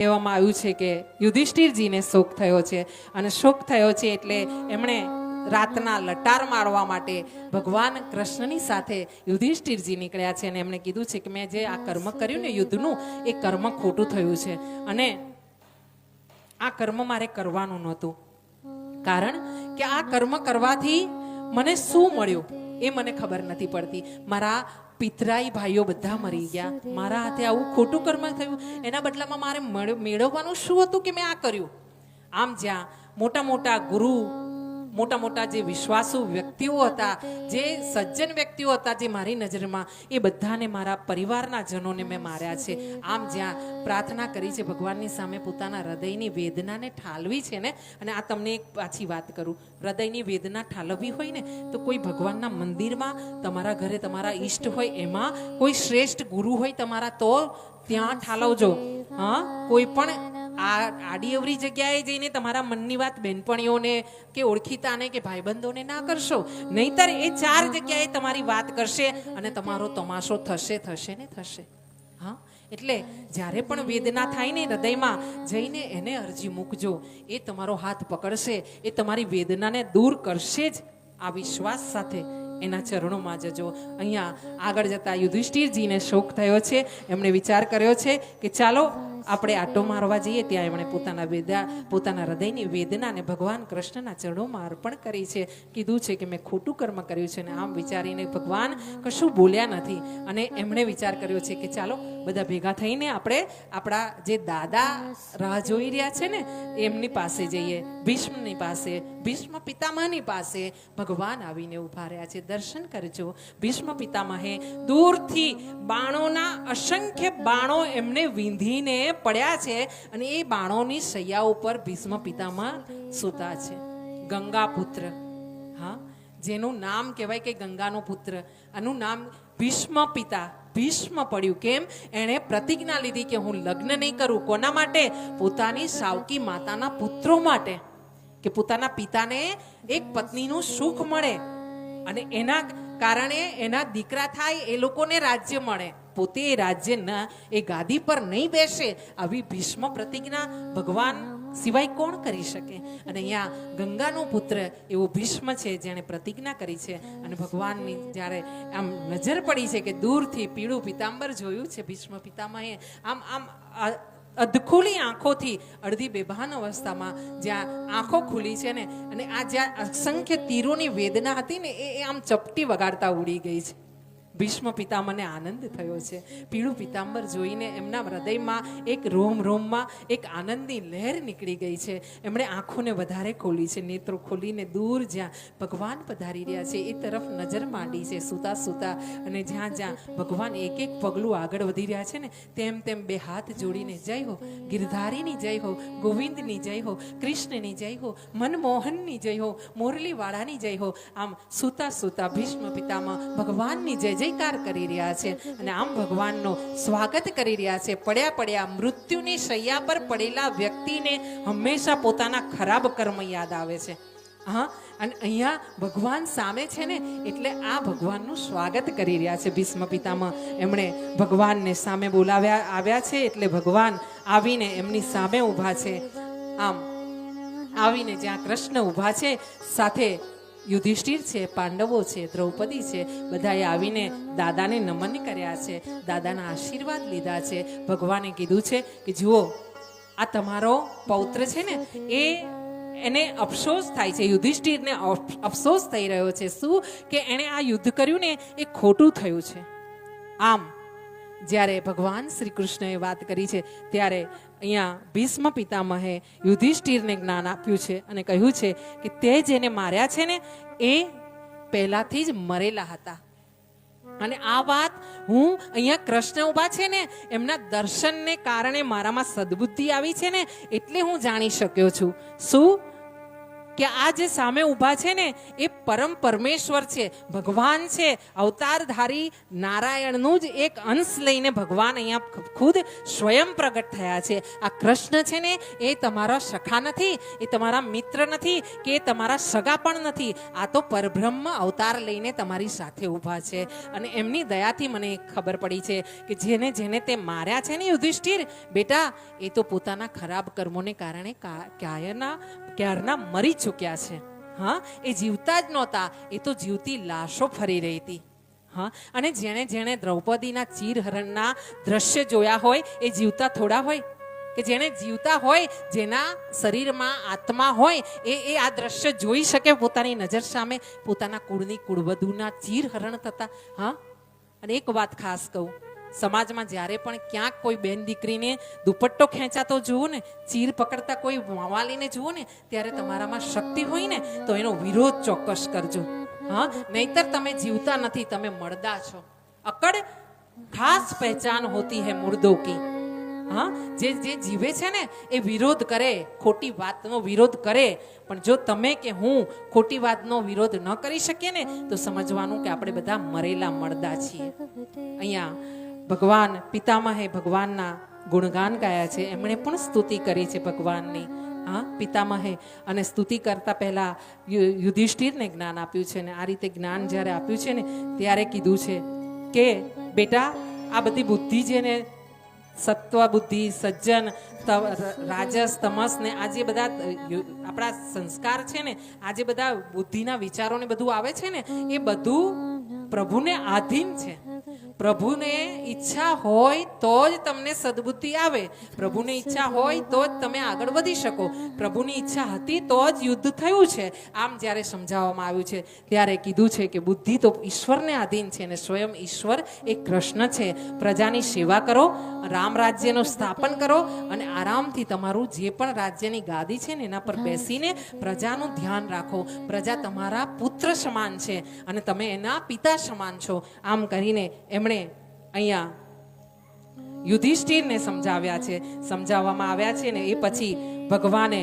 કહેવામાં આવ્યું છે કે યુધિષ્ઠિરજીને શોક થયો છે અને શોક થયો છે એટલે એમણે રાતના લટાર મારવા માટે ભગવાન કૃષ્ણની સાથે યુધિષ્ઠિરજી નીકળ્યા છે અને એમણે કીધું છે કે મેં જે આ કર્મ કર્યું ને યુદ્ધનું એ કર્મ ખોટું થયું છે અને આ કર્મ મારે કરવાનું નહોતું, કારણ કે આ કર્મ કરવાથી મને શું મળ્યું એ મને ખબર નથી પડતી. મારા પિતરાઈ ભાઈઓ બધા મરી ગયા, મારા હાથે આવું ખોટું કર્મ થયું, એના બદલામાં મારે મેળવવાનું શું હતું કે મેં આ કર્યું. આમ જ્યાં મોટા મોટા ગુરુ, મોટા મોટા જે વિશ્વાસુ વ્યક્તિઓ હતા, જે સજ્જન વ્યક્તિઓ હતા જે મારી નજરમાં, એ બધાને મારા પરિવારના જનોને મેં માર્યા છે. આમ જ્યાં પ્રાર્થના કરી છે ભગવાનની સામે, પોતાના હૃદયની વેદનાને ઠાલવી છે ને. અને આ તમને એક પાછી વાત કરું, હૃદયની વેદના ઠાલવવી હોય ને તો કોઈ ભગવાનના મંદિરમાં, તમારા ઘરે તમારા ઈષ્ટ હોય એમાં કોઈ શ્રેષ્ઠ ગુરુ હોય તમારા, તો ત્યાં ઠાલવજો. હા, કોઈ પણ આડી અવરી જગ્યાએ જઈને તમારા મનની વાત બેનપણીઓને કે ઓળખીતાને કે ભાઈબંધોને ના કરશો, નહીતર એ ચાર જગ્યાએ તમારી વાત કરશે અને તમારો તમાશો થશે ને થશે. હા, એટલે જ્યારે પણ વેદના થાય ને હૃદયમાં, જઈને એને અરજી મૂકજો. એ તમારો હાથ પકડશે, એ તમારી વેદનાને દૂર કરશે જ, આ વિશ્વાસ સાથે એના ચરણોમાં જજો. અહીંયા આગળ જતા યુધિષ્ઠિરજીને શોક થયો છે. એમણે વિચાર કર્યો છે કે ચાલો આપણે આટો મારવા જઈએ. ત્યાં એમણે પોતાના હૃદયની વેદનાને ભગવાન કૃષ્ણના ચરણોમાં અર્પણ કરી છે. કીધું છે કે મેં ખોટું કર્મ કર્યું છે. ને આમ વિચારીને ભગવાન કશું બોલ્યા નથી અને એમણે વિચાર કર્યો છે કે ચાલો બધા ભેગા થઈને આપણે આપણા જે દાદા રાહ જોઈ રહ્યા છે ને એમની પાસે જઈએ, ભીષ્મની પાસે, ભીષ્મ પિતામહની પાસે. ભગવાન આવીને ઉભા રહ્યા છે, દર્શન કરજો. ભીષ્મ પિતામહે દૂરથી બાણોના અસંખ્ય બાણો એમને વીંધીને પડ્યા છે અને એ બાણોની શૈયા ઉપર ભીષ્મ પિતામહ સૂતા છે. ગંગા પુત્ર, હા, જેનું નામ કહેવાય કે ગંગાનો પુત્ર, આનું નામ ભીષ્મ પિતા. ભીષ્મ પડ્યું કેમ? એણે પ્રતિજ્ઞા લીધી કે હું લગ્ન નહીં કરું. કોના માટે? પોતાની સાવકી માતાના પુત્રો માટે, કે પોતાના પિતાને એક પત્નીનું સુખ મળે અને એના કારણે એના દીકરા થાય, એ લોકોને રાજ્ય મળે, પોતે એ રાજ્યના એ ગાદી પર નહીં બેસે. આવી ભીષ્મ પ્રતિજ્ઞા ભગવાન સિવાય કોણ કરી શકે? અને અહીંયા ગંગાનો પુત્ર એવો ભીષ્મ છે જેણે પ્રતિજ્ઞા કરી છે. અને ભગવાનની જ્યારે આમ નજર પડી છે કે દૂરથી પીળું પિતાંબર જોયું છે ભીષ્મ પિતામહે, આમ અધખુલી આંખોથી, અડધી બેભાન અવસ્થામાં જ્યાં આંખો ખુલી છે ને, અને આ જ્યાં અસંખ્ય તીરોની વેદના હતી ને એ આમ ચપટી વગાડતા ઉડી ગઈ છે. ભીષ્મ પિતામહને આનંદ થયો છે. પીળું પિતાંબર જોઈને એમના હૃદયમાં એક રોમમાં એક આનંદની લહેર નીકળી ગઈ છે. એમણે આંખોને વધારે ખોલી છે, નેત્રો ખોલીને દૂર જ્યાં ભગવાન પધારી રહ્યા છે એ તરફ નજર માંડી છે, સૂતા. અને જ્યાં ભગવાન એક એક પગલું આગળ વધી રહ્યા છે ને, તેમ બે હાથ જોડીને જય હો ગિરધારીની જય હો, ગોવિંદની જય હો, કૃષ્ણની જય હો, મનમોહનની જય હો, મુરલીવાળાની જય હો, આમ સૂતા ભીષ્મ પિતામહ ભગવાનની જય જયકાર કરી રહ્યા છે. અને આમ ભગવાનનો સ્વાગત કરી રહ્યા છે. પડ્યા મૃત્યુની શૈયા પર પડેલા વ્યક્તિને હંમેશા પોતાના ખરાબ કર્મ યાદ આવે છે. હા, અને અહીંયા ભગવાન સામે છે ને, એટલે આ ભગવાનનું સ્વાગત કરી રહ્યા છે ભીષ્મ પિતામહ. એમણે ભગવાનને સામે આવ્યા છે એટલે ભગવાન આવીને એમની સામે ઊભા છે. આમ આવીને જ્યાં કૃષ્ણ ઊભા છે, સાથે યુધિષ્ઠિર છે, પાંડવો છે, દ્રૌપદી છે, બધાએ આવીને દાદાને નમન કર્યા છે, દાદાના આશીર્વાદ લીધા છે. ભગવાને કીધું છે કે જુઓ, આ તમારો પૌત્ર છે ને, એને અફસોસ થાય છે, યુધિષ્ઠિરને અફસોસ થઈ રહ્યો છે. શું? કે એણે આ યુદ્ધ કર્યું ને એ ખોટું થયું છે. આમ જ્યારે ભગવાન શ્રી કૃષ્ણએ વાત કરી છે ત્યારે અહીંયા ભીષ્મ પિતામહે યુધિષ્ઠિરને જ્ઞાન આપ્યું છે અને કહ્યું છે કે તે જેને માર્યા છે ને એ પહેલાથી જ મરેલા હતા. અને આ વાત હું અહીંયા કૃષ્ણ ઊભા છે ને એમના દર્શનને કારણે મારામાં સદબુદ્ધિ આવી છે ને એટલે હું જાણી શક્યો છું. શું? કે આ જે સામે ઊભા છે ને એ પરમ પરમેશ્વર છે, ભગવાન છે, અવતારધારી નારાયણનું જ એક અંશ લઈને ભગવાન અહીંયા ખુદ સ્વયં પ્રગટ થયા છે. આ કૃષ્ણ છે ને એ તમારા સખા નથી, એ તમારા મિત્ર નથી, કે તમારા સગા પણ નથી. આ તો પરબ્રહ્મ અવતાર લઈને તમારી સાથે ઊભા છે. અને એમની દયાથી મને ખબર પડી છે કે જેને જેને તે માર્યા છે ને યુધિષ્ઠિર બેટા, એ તો પોતાના ખરાબ કર્મોને કારણે ક્યારના મરી ચૂક્યા છે. હા, એ જીવતા જ નહોતા, એ તો જીવતી લાશો ફરી રહી હતી. હા, અને જેણે જેણે દ્રૌપદીના ચીરહરણના દ્રશ્ય જોયા હોય એ જીવતા થોડા હોય? કે જેણે જીવતા હોય, જેના શરીરમાં આત્મા હોય, એ આ દ્રશ્ય જોઈ શકે પોતાની નજર સામે, પોતાના કુળની કુળવધુના ચીરહરણ થતા. હા, અને એક વાત ખાસ કહું, સમાજમાં જ્યારે પણ ક્યાંક કોઈ બેન દીકરીને દુપટ્ટો ખેંચાતો જુઓ ને, ચીર પકડતા કોઈ વાલીને જુઓ ને, ત્યારે તમારામાં શક્તિ હોય ને તો એનો વિરોધ ચોક્કસ કરજો. હા, નહીતર તમે જીવતા નથી, તમે મરદા છો. અકડ ખાસ પહેચાન હોતી હૈ મુર્દો કી. હા, જે જીવે છે ને એ વિરોધ કરે, ખોટી વાતનો વિરોધ કરે. પણ જો તમે કે હું ખોટી વાતનો વિરોધ ન કરી શકીએ ને તો સમજવાનું કે આપણે બધા મરેલા મરદા છીએ. અહીંયા ભગવાન પિતામહે ભગવાનના ગુણગાન ગાયા છે, એમણે પણ સ્તુતિ કરી છે ભગવાનની. હા, પિતામહે. અને સ્તુતિ કરતા પહેલા યુધિષ્ઠિરને જ્ઞાન આપ્યું છે. ને આ રીતે જ્ઞાન જ્યારે આપ્યું છે ને ત્યારે કીધું છે કે બેટા, આ બધી બુદ્ધિ છે ને, સત્વ બુદ્ધિ, સજ્જન, રાજસ, તમસ ને આ જે બધા આપણા સંસ્કાર છે ને, આ જે બધા બુદ્ધિના વિચારો ને બધું આવે છે ને, એ બધું પ્રભુને આધીન છે. પ્રભુને ઈચ્છા હોય તો જ તમને સદબુદ્ધિ આવે, પ્રભુને ઈચ્છા હોય તો જ તમે આગળ વધી શકો. પ્રભુની ઈચ્છા હતી તો જ યુદ્ધ થયું છે. આમ જ્યારે સમજાવવામાં આવ્યું છે ત્યારે કીધું છે કે બુદ્ધિ તો ઈશ્વરને આધીન છે, ને સ્વયં ઈશ્વર એ કૃષ્ણ છે. પ્રજાની સેવા કરો, રામ રાજ્યનું સ્થાપન કરો, અને આરામથી તમારું જે પણ રાજ્યની ગાદી છે ને એના પર બેસીને પ્રજાનું ધ્યાન રાખો. પ્રજા તમારા પુત્ર સમાન છે અને તમે એના પિતા સમાન છો. આમ કરીને એમણે અહીંયા યુધિષ્ઠિરને સમજાવ્યા છે, સમજાવવામાં આવ્યા છે ને. એ પછી ભગવાને